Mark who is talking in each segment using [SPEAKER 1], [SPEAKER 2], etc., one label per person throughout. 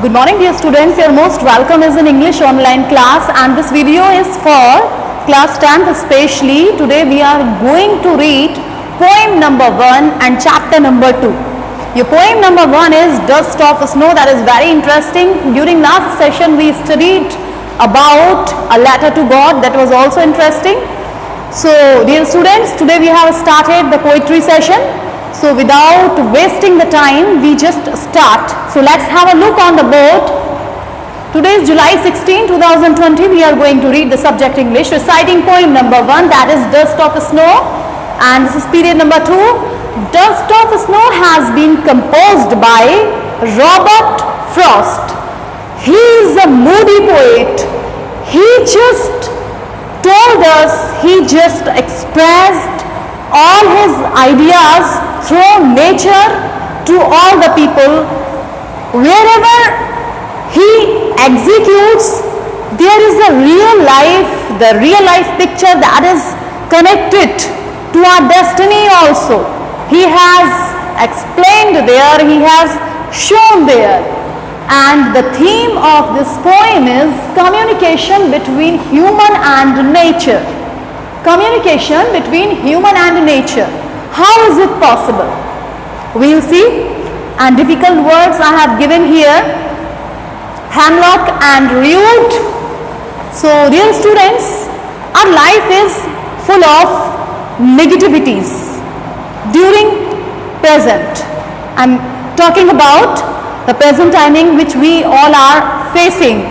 [SPEAKER 1] Good morning dear students, you are most welcome is in English online class and this video is for class 10th especially. Today we are going to read poem number 1 and chapter number 2. Your poem number 1 is Dust of Snow. That is very interesting. During last session we studied about a letter to God. That was also interesting. So dear students, today we have started the poetry session. So without wasting the time, we just start. So let's have a look on the board. Today is July 16, 2020. We are going to read the subject English, reciting poem number 1, that is Dust of Snow. And this is period number 2. Dust of Snow has been composed by Robert Frost. He is a moody poet. He just told us, he just expressed all his ideas through nature to all the people. Wherever he executes, there is a real life, the real life picture that is connected to our destiny also. He has explained there, he has shown there. And the theme of this poem is communication between human and nature. Communication between human and nature. How is it possible? We will see. And difficult words I have given here. Hemlock and root. So dear students, our life is full of negativities during present. I am talking about the present timing which we all are facing.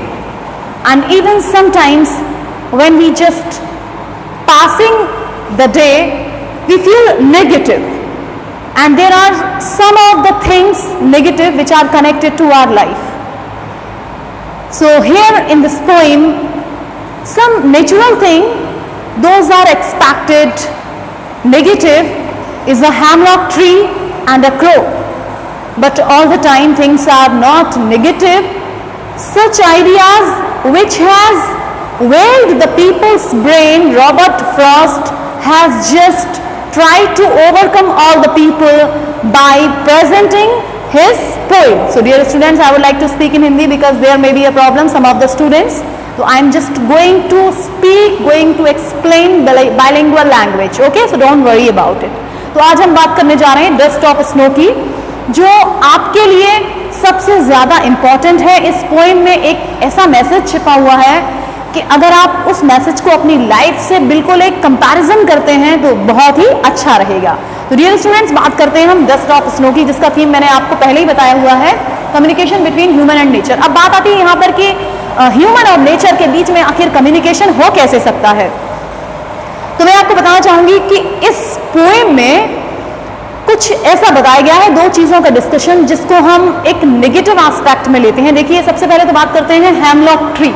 [SPEAKER 1] And even sometimes when we just passing the day, we feel negative, and there are some of the things negative which are connected to our life. So here in this poem, some natural thing, those are expected. Negative is a hemlock tree and a crow, but all the time things are not negative. Such ideas which has veiled the people's brain, Robert Frost has just tried to overcome all the people by presenting his poem. So dear students, I would like to speak in Hindi because there may be a problem, some of the students. So I am just going to speak, going to explain bilingual language. Okay, so don't worry about it. तो आज हम बात करने जा रहे हैं dust of snow की, जो आपके लिए सबसे ज़्यादा इम्पॉर्टेंट है. इस पोएम में एक ऐसा मैसेज छिपा हुआ है कि अगर आप उस मैसेज को अपनी लाइफ से बिल्कुल एक कंपैरिजन करते हैं तो बहुत ही अच्छा रहेगा. तो डियर स्टूडेंट्स, बात करते हैं हम डस्ट ऑफ स्नो की, जिसका थीम मैंने आपको पहले ही बताया हुआ है, communication between human and nature. अब बात आती है यहाँ पर कि ह्यूमन और नेचर के बीच में आखिर कम्युनिकेशन हो कैसे सकता है. तो मैं आपको बताना चाहूँगी कि इस पोएम में कुछ ऐसा बताया गया है, दो चीज़ों का डिस्कशन जिसको हम एक नेगेटिव एस्पेक्ट में लेते हैं. देखिए, सबसे पहले तो बात करते हैं hemlock tree.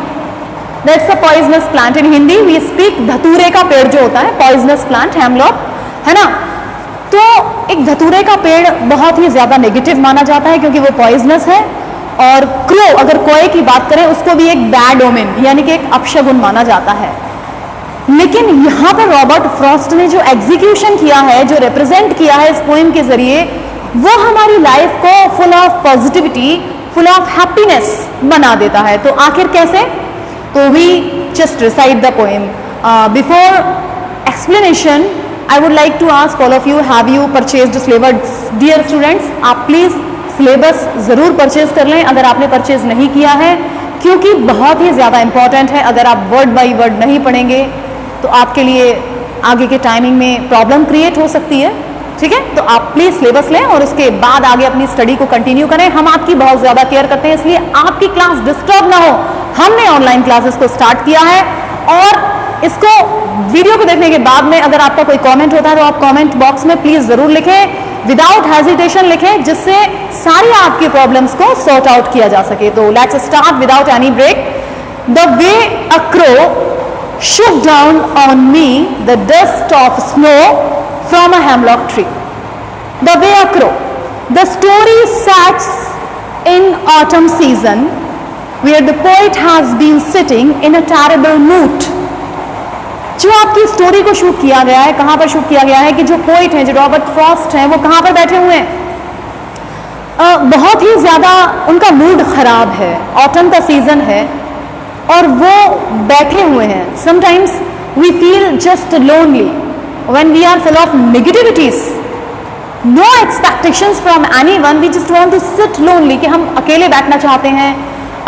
[SPEAKER 1] That's a poisonous plant. In Hindi we speak धतूरे का पेड़ जो होता है, पॉइजनस प्लांट हेमलॉक, है ना. तो एक धतूरे का पेड़ बहुत ही ज़्यादा नेगेटिव माना जाता है क्योंकि वो पॉइजनस है. और क्रो, अगर कोए की बात करें, उसको भी एक बैड ओमेन यानी कि एक अपशगुन माना जाता है. लेकिन यहाँ पर रॉबर्ट फ्रॉस्ट ने जो एग्जीक्यूशन किया है, जो रिप्रेजेंट किया है इस पोएम के जरिए, वो हमारी लाइफ को full of positivity, full of happiness बना देता है. तो आखिर कैसे? तो we just recite the poem. Before explanation I would like to ask all of you, have you purchased syllabus? Dear students, आप प्लीज़ सिलेबस ज़रूर परचेज कर लें अगर आपने परचेज नहीं किया है, क्योंकि बहुत ही ज़्यादा इंपॉर्टेंट है. अगर आप वर्ड बाई वर्ड नहीं पढ़ेंगे तो आपके लिए आगे के टाइमिंग में प्रॉब्लम क्रिएट हो सकती है. ठीक है, तो आप प्लीज़ सिलेबस लें और उसके बाद आगे अपनी स्टडी को कंटिन्यू करें. हम आपकी बहुत ज़्यादा केयर करते हैं, इसलिए आपकी क्लास डिस्टर्ब ना हो, हमने ऑनलाइन क्लासेस को स्टार्ट किया है. और इसको वीडियो को देखने के बाद में अगर आपका कोई कमेंट होता है तो आप कमेंट बॉक्स में प्लीज़ ज़रूर लिखें, विदाउट हेजिटेशन लिखें, जिससे सारी आपकी प्रॉब्लम्स को सॉर्ट आउट किया जा सके. तो let's start without any break. The way a crow shook down on me the dust of snow from a hemlock tree. The way a crow. The story sets in autumn season where the poet has been sitting in a terrible mood. जो आपकी story को shoot किया गया है, कहाँ पर shoot किया गया है कि जो पोइट हैं, जो रॉबर्ट फ्रॉस्ट हैं, वो कहाँ पर बैठे हुए हैं? बहुत ही ज़्यादा उनका मूड ख़राब है, ऑटम का सीज़न है और वो बैठे हुए हैं. Sometimes we feel just lonely when we are full of negativities, no expectations from anyone, we just want to sit lonely, कि हम अकेले बैठना चाहते हैं,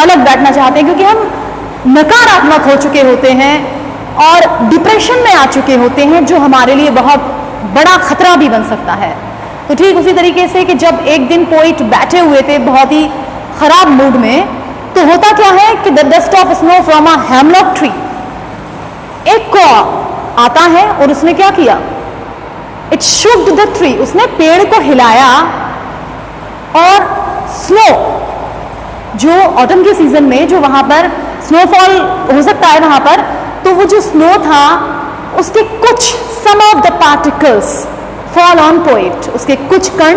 [SPEAKER 1] अलग बैठना चाहते हैं, क्योंकि हम नकारात्मक हो चुके होते हैं और डिप्रेशन में आ चुके होते हैं, जो हमारे लिए बहुत बड़ा खतरा भी बन सकता है. तो ठीक उसी तरीके से कि जब एक दिन पोइट बैठे हुए थे बहुत ही खराब मूड में, तो होता क्या है कि the dust of snow from a hemlock tree, एक को आता है और उसने क्या किया, इट शुक्ड द ट्री, उसने पेड़ को हिलाया और स्नो, जो ऑटम के सीजन में जो वहां पर स्नोफॉल हो सकता है वहां पर, तो वो जो स्नो था उसके कुछ some of the particles fall on poet, उसके कुछ कण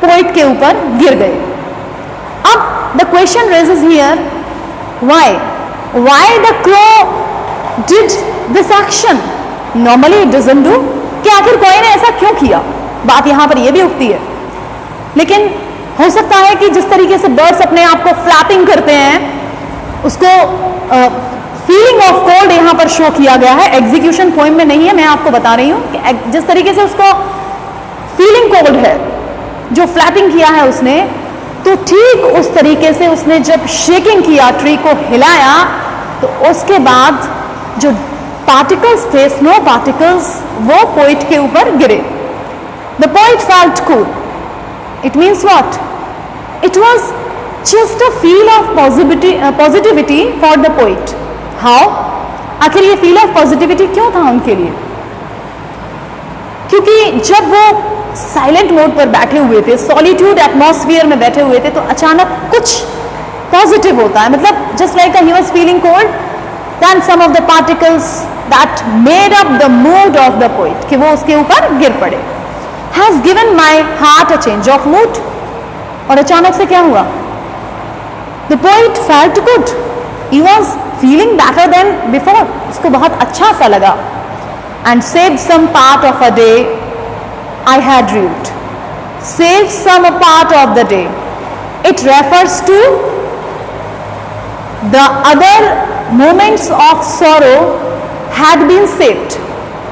[SPEAKER 1] पोइट के ऊपर गिर गए. अब the question raises here, why the crow did this action, normally it doesn't do, कि आखिर कोई ने ऐसा क्यों किया, बात यहां पर यह भी उठती है. लेकिन हो सकता है कि जिस तरीके से बर्ड्स अपने आप को फ्लैपिंग करते हैं, उसको फीलिंग ऑफ कोल्ड यहां पर शो किया गया है, एग्जीक्यूशन पोएम में नहीं है, मैं आपको बता रही हूं कि जिस तरीके से उसको फीलिंग कोल्ड है, जो फ्लैपिंग किया है उसने, तो ठीक उस तरीके से उसने जब शेकिंग किया, ट्री को हिलाया, तो उसके बाद जो पार्टिकल्स थे, स्नो पार्टिकल्स, वो पोइट के ऊपर गिरे. The poet felt cool. It means what? It was just a feel of positivity for the poet. How? आखिर ये फील ऑफ पॉजिटिविटी क्यों था उनके लिए? क्योंकि जब वो साइलेंट मोड पर बैठे हुए थे, सॉलिट्यूड एटमॉस्फेयर में बैठे हुए थे, तो अचानक कुछ पॉजिटिव होता है. मतलब just like he was feeling cold, then some of the particles that made up the mood of the poet, कि वो उसके ऊपर गिर पड़े. Has given my heart a change of mood. और अचानक से क्या हुआ? The poet felt good, he was feeling better than before, उसको बहुत अच्छा सा लगा. And saved some part of a day I had rued. Save some part of the day. It refers to the other moments of sorrow had been saved.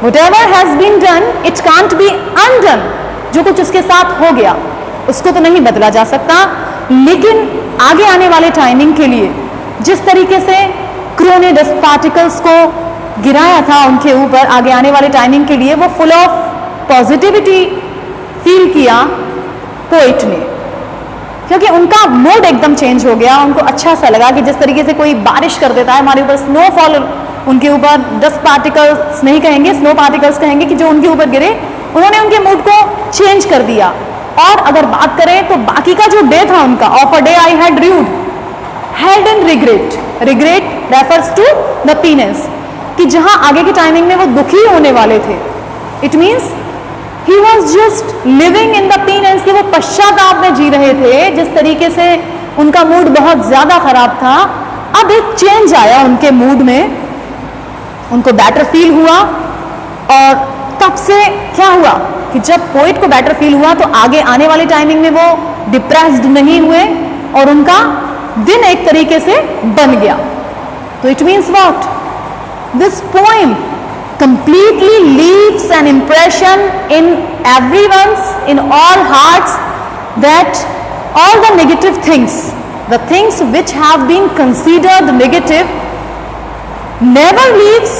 [SPEAKER 1] Whatever has been done, it can't be undone. जो कुछ उसके साथ हो गया उसको तो नहीं बदला जा सकता, लेकिन आगे आने वाले टाइमिंग के लिए जिस तरीके से क्रो ने डस्ट पार्टिकल्स को गिराया था उनके ऊपर, आगे आने वाले टाइमिंग के लिए वो फुल ऑफ पॉजिटिविटी फील किया पोइट ने, क्योंकि उनका मूड एकदम चेंज हो गया. उनको अच्छा सा लगा कि जिस तरीके से कोई बारिश कर देता है हमारे ऊपर, स्नोफॉल, उनके ऊपर डस्ट पार्टिकल्स नहीं कहेंगे, स्नो पार्टिकल्स कहेंगे, कि जो उनके ऊपर गिरे, उन्होंने उनके मूड को चेंज कर दिया. और अगर बात करें तो बाकी का जो डे था उनका, of a day I had dude, had and regret. Regret refers to the penance, कि जहां आगे की टाइमिंग में वो दुखी होने वाले थे. It means he was just living in the penance, कि वो पश्चाताप में जी रहे थे. जिस तरीके से उनका मूड बहुत ज्यादा खराब था, अब एक चेंज आया उनके मूड में, उनको बेटर फील हुआ. और तब से क्या हुआ कि जब पोइट को बेटर फील हुआ तो आगे आने वाली टाइमिंग में वो डिप्रेस्ड नहीं हुए और उनका दिन एक तरीके से बन गया. तो it means what? This poem completely leaves an impression in everyone's, in all hearts, that all the negative things, the things which have been considered negative, never leaves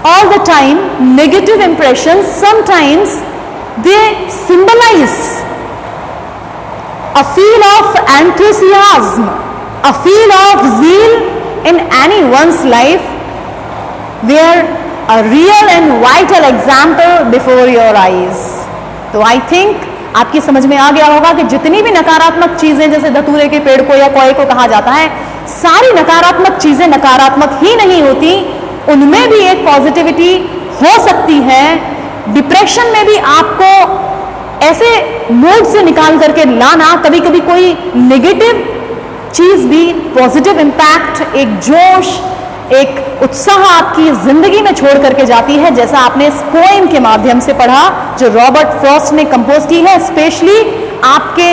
[SPEAKER 1] all the time negative impressions. Sometimes they symbolize a feel of enthusiasm, a feel of zeal in anyone's life, where a real and vital example before your eyes. तो I think आपकी समझ में आ गया होगा कि जितनी भी नकारात्मक चीजें, जैसे धतूरे के पेड़ को या कोए को कहा जाता है, सारी नकारात्मक चीजें नकारात्मक ही नहीं होती, उनमें भी एक पॉजिटिविटी हो सकती है. डिप्रेशन में भी आपको ऐसे मूड से निकाल करके लाना, कभी कभी कोई नेगेटिव चीज भी पॉजिटिव इंपैक्ट, एक जोश, एक उत्साह आपकी जिंदगी में छोड़ करके जाती है, जैसा आपने इस पोएम के माध्यम से पढ़ा जो रॉबर्ट फ्रॉस्ट ने कंपोज की है, स्पेशली आपके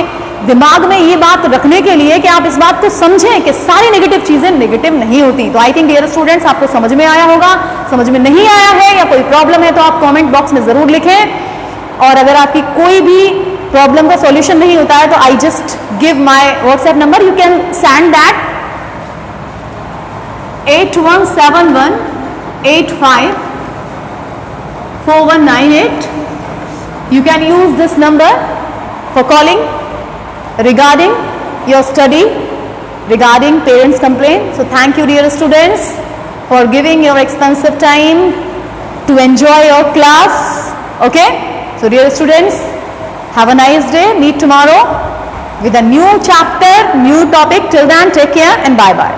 [SPEAKER 1] दिमाग में ये बात रखने के लिए कि आप इस बात को समझें कि सारी नेगेटिव चीजें नेगेटिव नहीं होती। तो आई थिंक डियर स्टूडेंट्स आपको समझ में आया होगा। समझ में नहीं आया है या कोई प्रॉब्लम है तो आप कमेंट बॉक्स में जरूर लिखें। और अगर आपकी कोई भी प्रॉब्लम का सॉल्यूशन नहीं होता है तो I just give my WhatsApp number, you can send that 8171854198. You can use this number for calling regarding your study, regarding parents' complaint. So thank you dear students for giving your expensive time to enjoy your class. Okay, so dear students, have a nice day. Meet tomorrow with a new chapter, new topic. Till then, take care and bye bye.